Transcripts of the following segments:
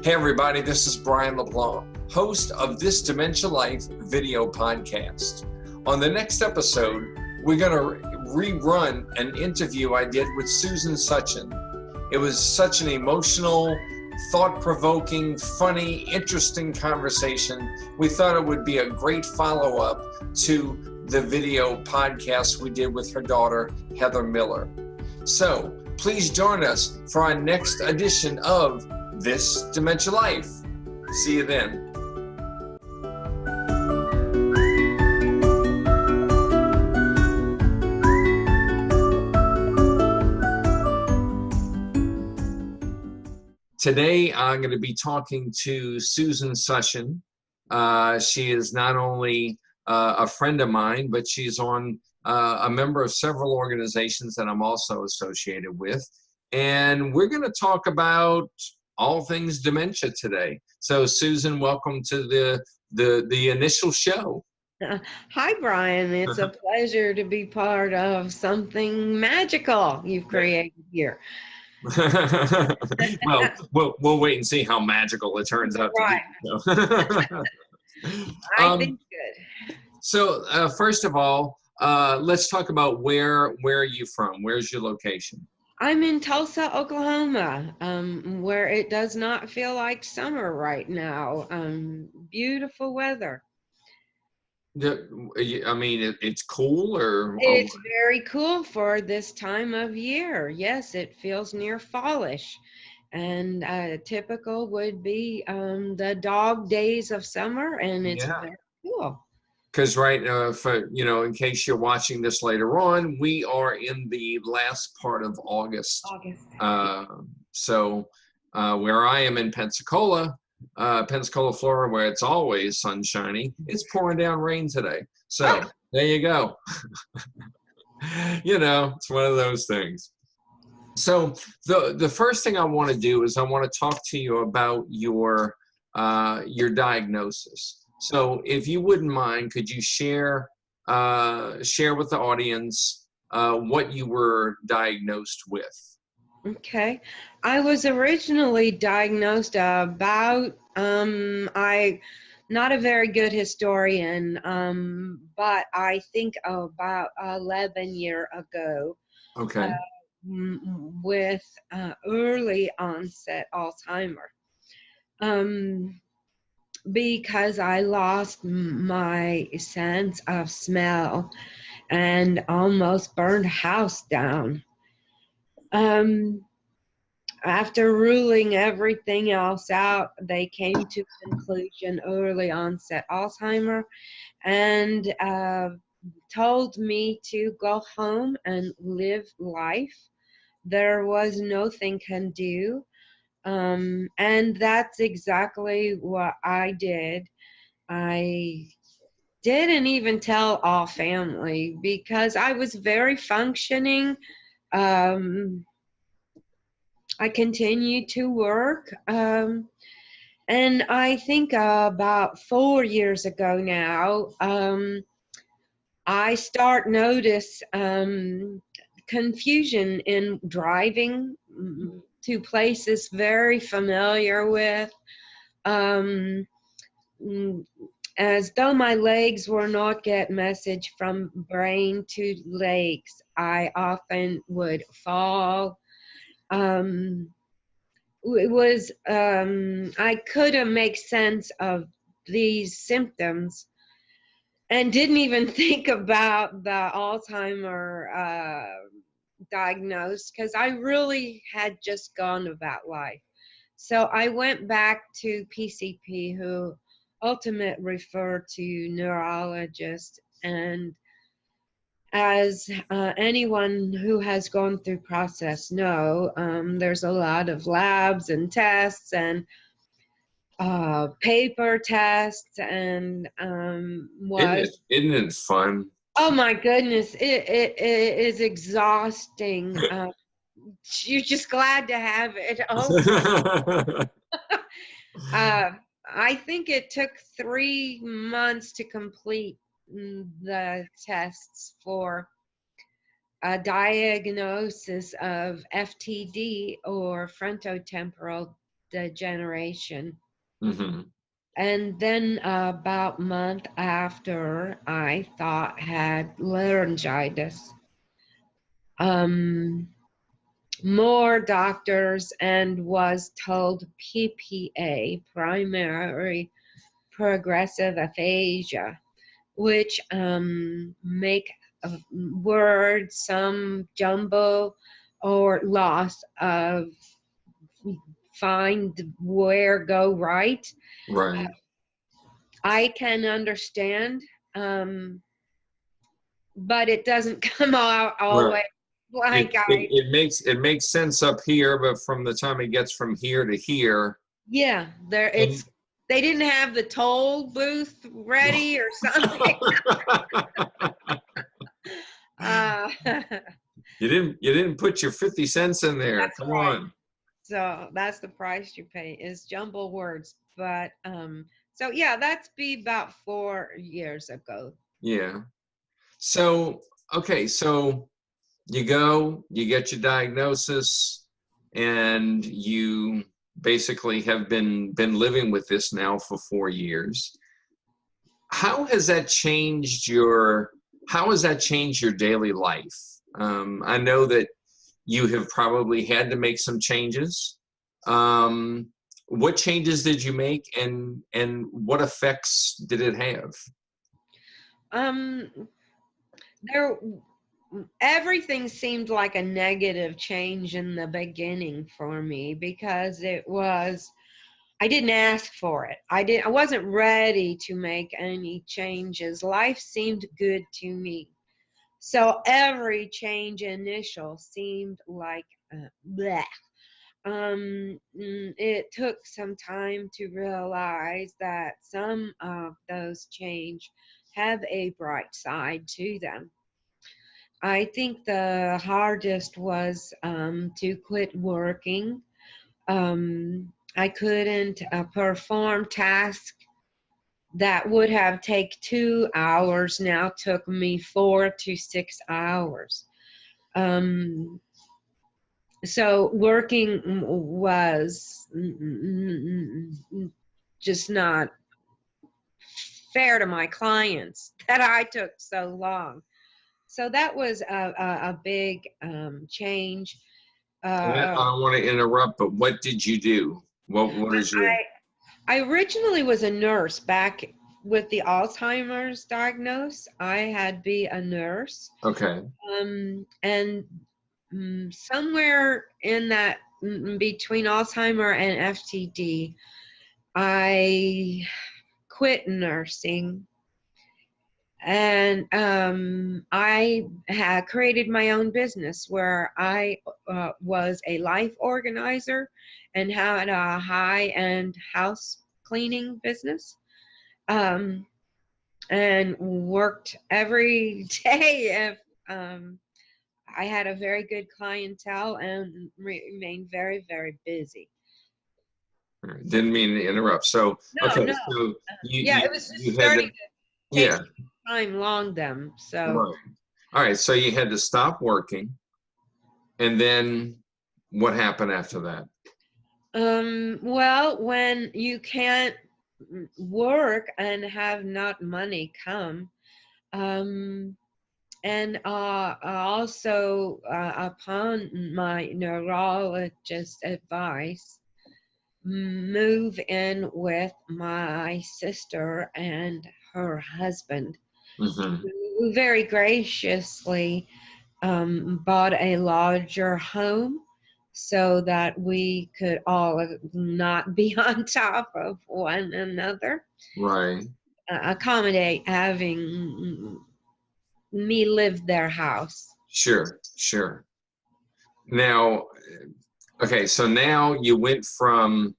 Hey everybody, this is Brian LeBlanc, host of This Dementia Life video podcast. On the next episode, we're going to rerun an interview I did with Susan Suchan. It was such an emotional, thought-provoking, funny, interesting conversation. We thought it would be a great follow-up to the video podcast we did with her daughter, Heather Miller. So please join us for our next edition of This Dementia Life. See you then. Today, I'm going to be talking to Susan Suchan. She is not only a friend of mine, but she's a member of several organizations that I'm also associated with. And we're going to talk about all things dementia today. So Susan, welcome to the initial show. Hi, Brian. It's a pleasure to be part of something magical you've created here. Well, we'll wait and see how magical it turns out to be. I think good. So first of all, let's talk about where are you from? Where's your location? I'm in Tulsa, Oklahoma, where it does not feel like summer right now. Beautiful weather. I mean, it's cool, or? It's very cool for this time of year. Yes, it feels near fallish. And typical would be the dog days of summer, and it's very cool. Because in case you're watching this later on, we are in the last part of August. So where I am in Pensacola, Florida, where it's always sunshiny, it's pouring down rain today. So there you go. It's one of those things. So the first thing I want to do is I want to talk to you about your diagnosis. So if you wouldn't mind, could you share with the audience what you were diagnosed with? Okay. I was originally diagnosed about, not a very good historian, but I think about 11 years ago. Okay. With early-onset Alzheimer. Because I lost my sense of smell and almost burned a house down. After ruling everything else out, they came to conclusion early onset Alzheimer and told me to go home and live life. There was nothing can do. And that's exactly what I did. I didn't even tell all family because I was very functioning. I continued to work. And I think about 4 years ago now, I start notice confusion in driving to places very familiar with, as though my legs were not get message from brain to legs. I often would fall. It was I couldn't make sense of these symptoms and didn't even think about the Alzheimer diagnosed because I really had just gone about life. So I went back to PCP, who ultimately referred to neurologist. And as anyone who has gone through process know, there's a lot of labs and tests and paper tests and Isn't it fun? Oh my goodness, it is exhausting. You're just glad to have it over. I think it took 3 months to complete the tests for a diagnosis of FTD, or frontotemporal degeneration. Mm-hmm. And then about a month after, I thought had laryngitis. Um, More doctors and was told PPA, primary progressive aphasia, which make words some jumble or loss of find where go right. Right. I can understand, but it doesn't come out Right. always like It makes sense up here, but from the time it gets from here to here, yeah, there and it's they didn't have the toll booth ready or something. uh, you didn't put your 50 cents in there. that's Come right. on. So that's the price you pay is jumble words. But so yeah, that's be about 4 years ago. Yeah. So, okay, so you go, you get your diagnosis, and you basically have been living with this now for 4 years. How has that changed your daily life? I know that you have probably had to make some changes. Um, what changes did you make, and what effects did it have? Um, there everything seemed like a negative change in the beginning for me because I didn't ask for it. I wasn't ready to make any changes. Life seemed good to me. So every change initial seemed like bleh. It took some time to realize that some of those change have a bright side to them. I think the hardest was to quit working. I couldn't perform tasks that would have taken 2 hours now took me 4 to 6 hours. Um, so working was just not fair to my clients that I took so long. So that was a big change. And I Uh, don't want to interrupt, but what did you do? What is your I originally was a nurse back with the Alzheimer's diagnosis. I had be a nurse, okay? and somewhere in that between Alzheimer and FTD, I quit nursing, and I had created my own business where I was a life organizer and had a high-end house cleaning business. Um, and worked every day if I had a very good clientele and remained very, very busy. Didn't mean to interrupt. So, No, okay, no. so Yeah, it was you just had to, starting to take yeah, some time long them. So, right. All right, so you had to stop working, and then what happened after that? well, when you can't work and have not money come, um, and also upon my neurologist advice, move in with my sister and her husband, Hmm. who very graciously bought a larger home so that we could all not be on top of one another, Right. accommodate having me live their house. Sure, sure. Now, okay, so now you went from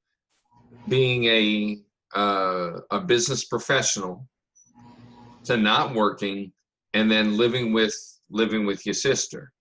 being a business professional to not working, and then living with your sister.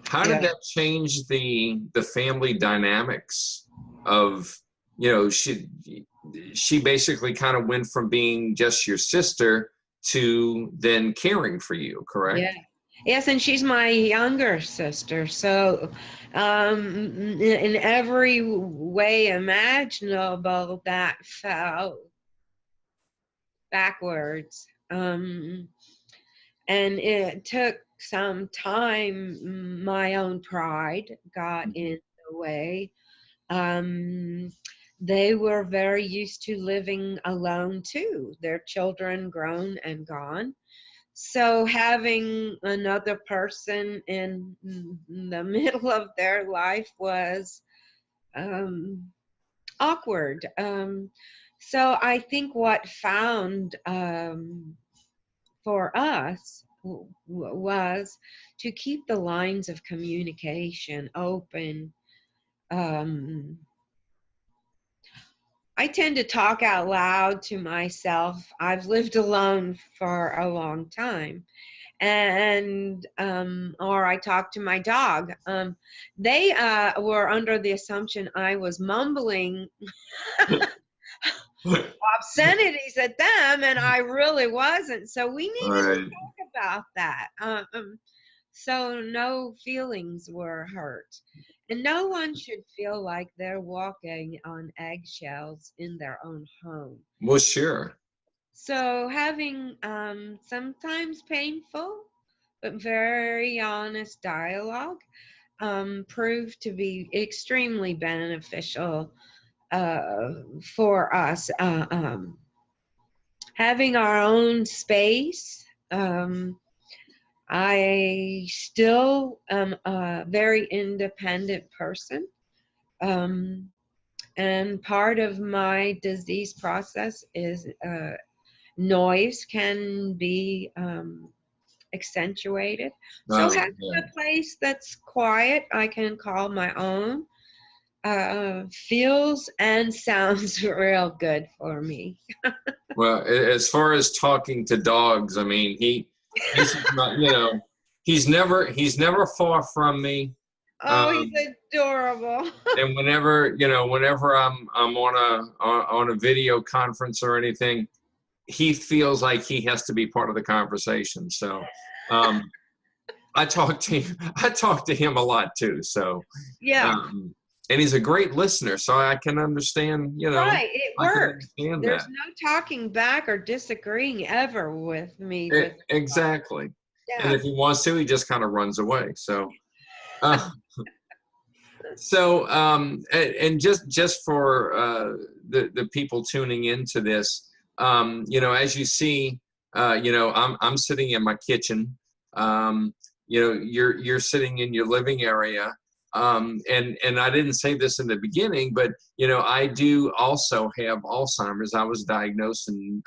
How did Yeah. that change the family dynamics of, you know, she basically kind of went from being just your sister to then caring for you, Yeah. correct? Yes, and she's my younger sister. So, in every way imaginable, that felt backwards. And it took some time. My own pride got in the way. Um, they were very used to living alone too, their children grown and gone. So having another person in the middle of their life was awkward. So I think what found for us was to keep the lines of communication open. Um, I tend to talk out loud to myself. I've lived alone for a long time. And or I talk to my dog. They were under the assumption I was mumbling obscenities at them, and I really wasn't. So we needed to Right. talk about that. So no feelings were hurt. And no one should feel like they're walking on eggshells in their own home. Well, sure. So having sometimes painful but very honest dialogue proved to be extremely beneficial for us. Having our own space. I still am a very independent person. Um, and part of my disease process is noise can be accentuated. So Oh, having yeah. a place that's quiet, I can call my own, feels and sounds real good for me. Well, as far as talking to dogs, I mean, he's not, he's never far from me. Oh, he's Um, adorable. and whenever I'm on a video conference or anything, he feels like he has to be part of the conversation. So, um, I talk to him a lot too. So, Yeah, um, and he's a great listener. So I can understand, right. It I can works. understand There's that. no talking back or disagreeing ever with me with Exactly. And yeah. if he wants to, he just kind of runs away. So, uh, and just for the people tuning into this, as you see, I'm sitting in my kitchen. You're sitting in your living area. And I didn't say this in the beginning, but I do also have Alzheimer's. I was diagnosed in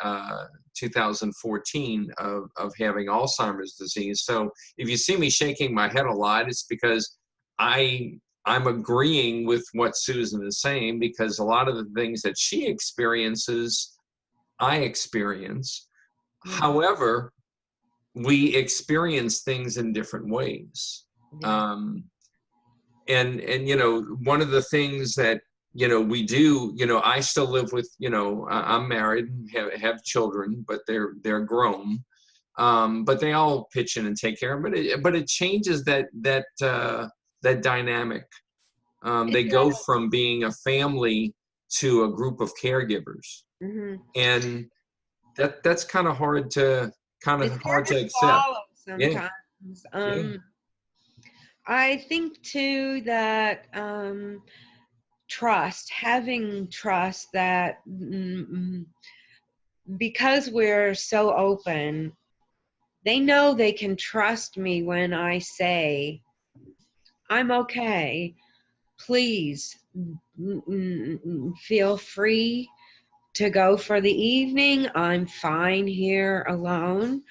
2014 of having Alzheimer's disease. So if you see me shaking my head a lot, it's because I'm agreeing with what Susan is saying, because a lot of the things that she experiences, I experience. Mhm. However, we experience things in different ways. Yeah. Um, and one of the things that we do, I still live with, I'm married and have children, but they're grown. But they all pitch in and take care of it. But it changes that dynamic. It They go from being a family to a group of caregivers, mhm. and that's kind of It's hard hard to to accept. swallow Yeah, sometimes. yeah, I think too that trust, having trust that because we're so open, they know they can trust me when I say, I'm okay. Please feel free to go for the evening. I'm fine here alone.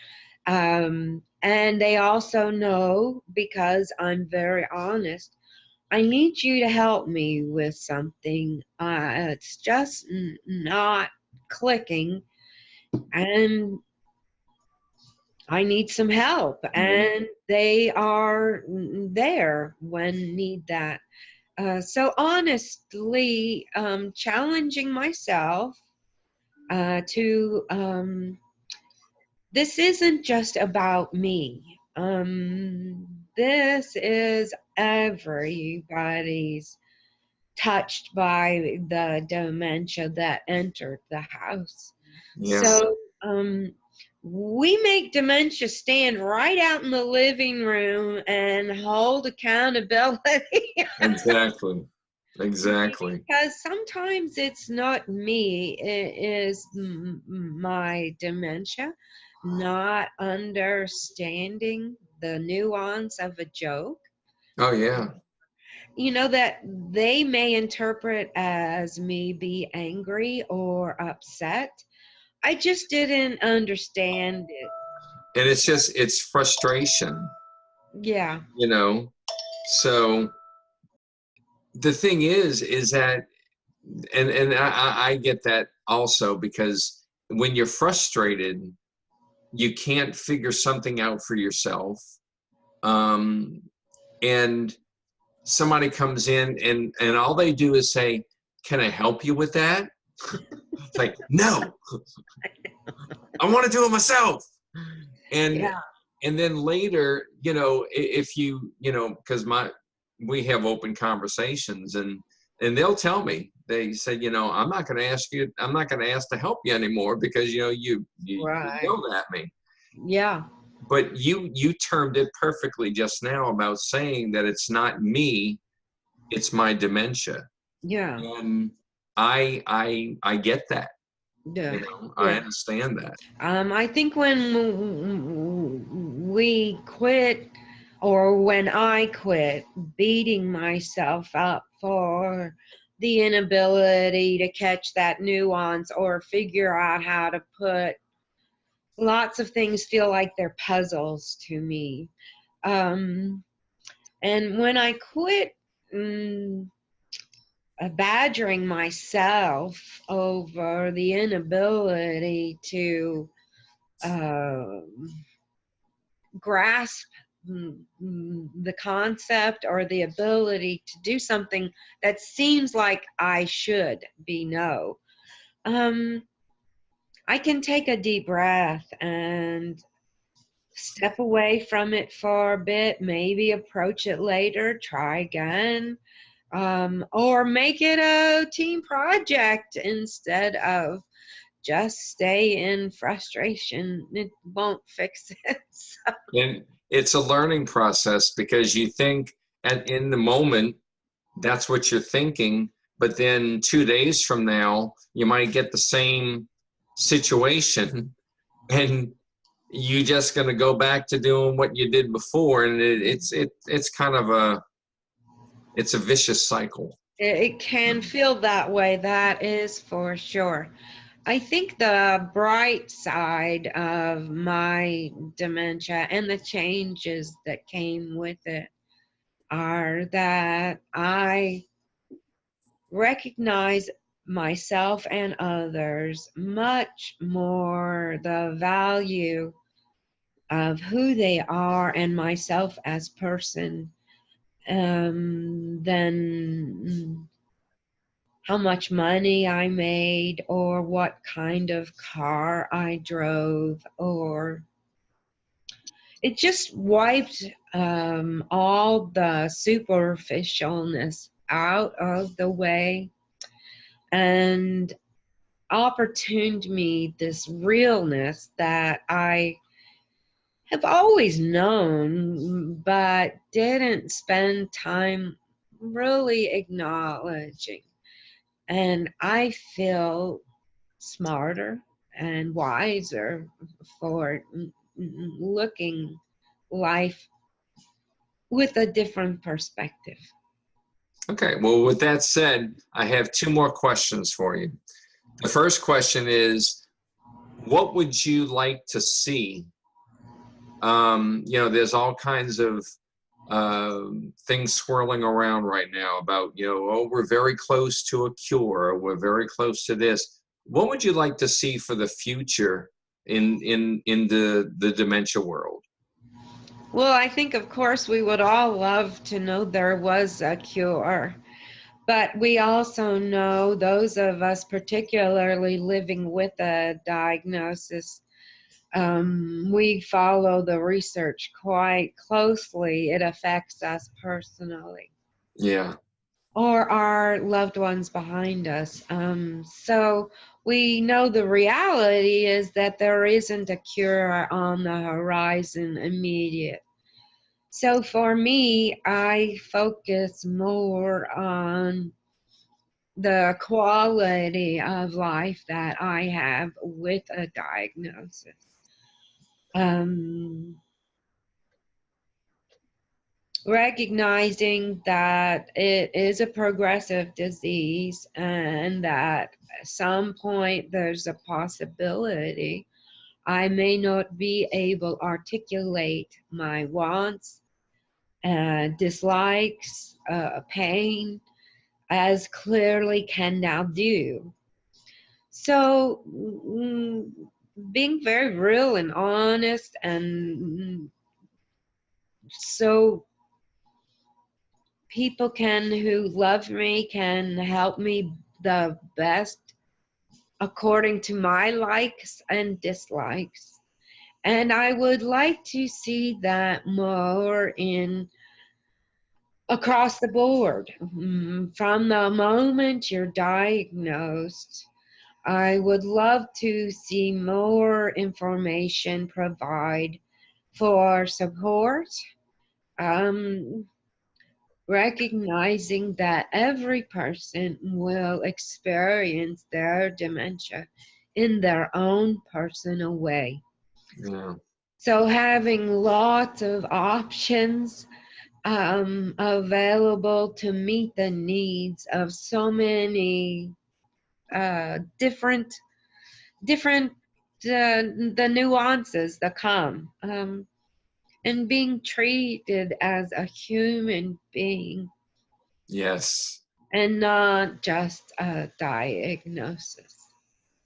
And they also know, because I'm very honest, I need you to help me with something. It's just not clicking, and I need some help. yeah. And they are there when need that. So honestly, challenging myself to this isn't just about me. This is everybody's touched by the dementia that entered the house. Yes. So we make dementia stand right out in the living room and hold accountability. Exactly. Exactly. Because sometimes it's not me, it is my dementia, not understanding the nuance of a joke, Oh yeah. that they may interpret as me be angry or upset. I just didn't understand it. And it's frustration, Yeah. you know. So the thing is that, and I get that also, because when you're frustrated, you can't figure something out for yourself. Um, and somebody comes in and all they do is say, "Can I help you with that?" It's like, no, I want to do it myself. And Yeah. and then later, if because we have open conversations, and they'll tell me, they said, I'm not going to ask to help you anymore, because you Right. yelled at me. Yeah. But you termed it perfectly just now about saying that it's not me, it's my dementia. Yeah. And I get that. Yeah. I Yeah. understand that. I think when we quit, or when I quit beating myself up for the inability to catch that nuance or figure out how to put lots of things feel like they're puzzles to me. Um, and when I quit badgering myself over the inability to uh, grasp the concept or the ability to do something that seems like I should be no. Um, I can take a deep breath and step away from it for a bit, maybe approach it later, try again, or make it a team project instead of just stay in frustration. It won't fix it. So, And it's a learning process, because you think, and in the moment, that's what you're thinking. But then 2 days from now, you might get the same situation, and you just going to go back to doing what you did before. And it's kind of it's a vicious cycle. it can feel that way, that is for sure. I think the bright side of my dementia and the changes that came with it are that I recognize myself and others much more the value of who they are and myself as person, than how much money I made or what kind of car I drove, or it just wiped all the superficialness out of the way and opportuned me this realness that I have always known, but didn't spend time really acknowledging. And I feel smarter and wiser for looking life with a different perspective. Okay, well, with that said, I have two more questions for you. The first question is, what would you like to see? There's all kinds of things swirling around right now about, oh, we're very close to a cure, or we're very close to this. What would you like to see for the future in the dementia world? Well, I think, of course, we would all love to know there was a cure. But we also know, those of us particularly living with a diagnosis, We follow the research quite closely. It affects us personally Yeah. or our loved ones behind us. So we know the reality is that there isn't a cure on the horizon immediate. So for me, I focus more on the quality of life that I have with a diagnosis. Um, Recognizing that it is a progressive disease and that at some point there's a possibility I may not be able to articulate my wants, dislikes, pain as clearly can now do. So being very real and honest and so people who love me can help me the best according to my likes and dislikes. And I would like to see that more in across the board. From the moment you're diagnosed, I would love to see more information provide for support. Um, Recognizing that every person will experience their dementia in their own personal way. Yeah. So having lots of options available to meet the needs of so many different the nuances that come, and being treated as a human being Yes. and not just a diagnosis.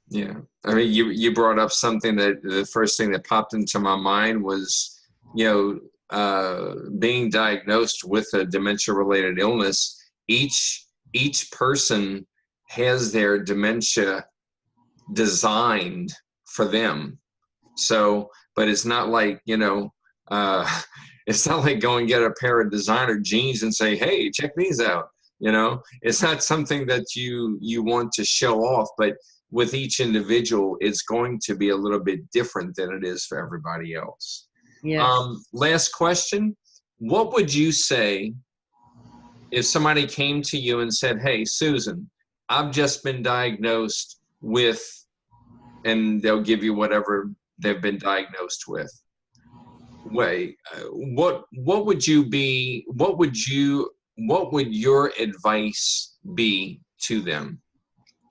Yeah. I mean, you brought up something that the first thing that popped into my mind was, being diagnosed with a dementia-related illness. Each person has their dementia designed for them. So, but it's not like, it's not like go and get a pair of designer jeans and say, hey, check these out. It's not something that you want to show off, but with each individual, it's going to be a little bit different than it is for everybody else. Yes. Last question. What would you say if somebody came to you and said, hey, Susan, I've just been diagnosed with, and they'll give you whatever they've been diagnosed with. What would your advice be to them?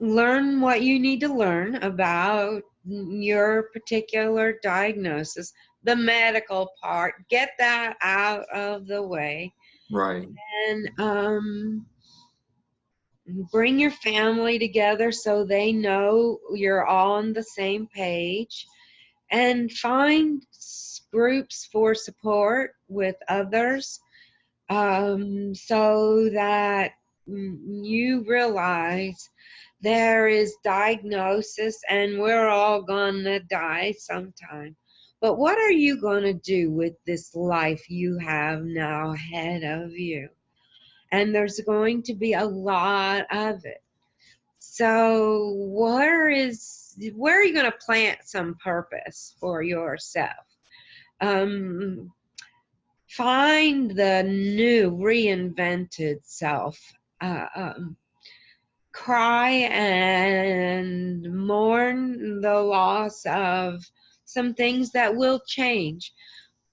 Learn what you need to learn about your particular diagnosis, the medical part, get that out of the way, Right. and bring your family together so they know you're all on the same page, and find groups for support with others, so that you realize there is diagnosis and we're all gonna die sometime. But what are you gonna do with this life you have now ahead of you? And there's going to be a lot of it. So where are you gonna plant some purpose for yourself? Um, Find the new, reinvented self. Uh, um, Cry and mourn the loss of some things that will change,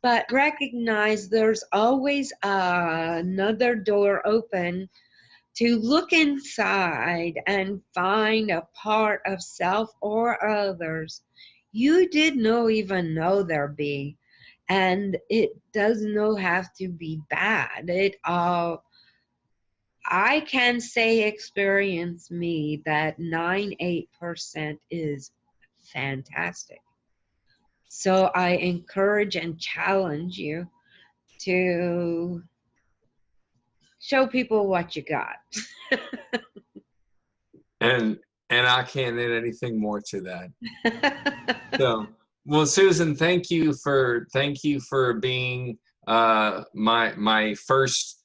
but recognize there's always another door open to look inside and find a part of self or others you didn't even know there be. And it doesn't have to be bad. I can say experience me that 98% is fantastic. So I encourage and challenge you to show people what you got. And I can't add anything more to that. So Well, Susan, thank you for being my first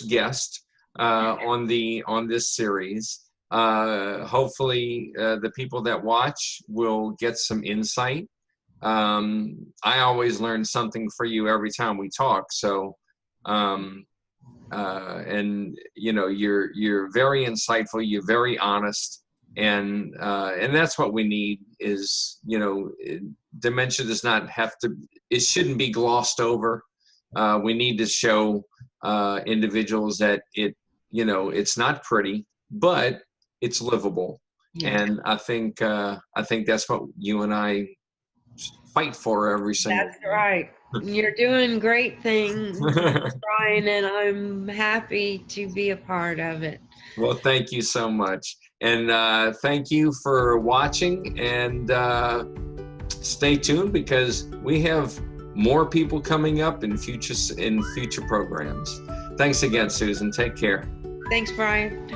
guest on this series. Hopefully, the people that watch will get some insight. I always learn something for you every time we talk. So, and you're very insightful. You're very honest. And that's what we need is, dementia does not have to, it shouldn't be glossed over. We need to show individuals that it's not pretty, but it's livable. Yeah. And I think that's what you and I fight for every single That's right. You're doing great things, Brian, and I'm happy to be a part of it. Well, thank you so much. And thank you for watching, and stay tuned because we have more people coming up in future programs. Thanks again, Susan. Take care. Thanks, Brian.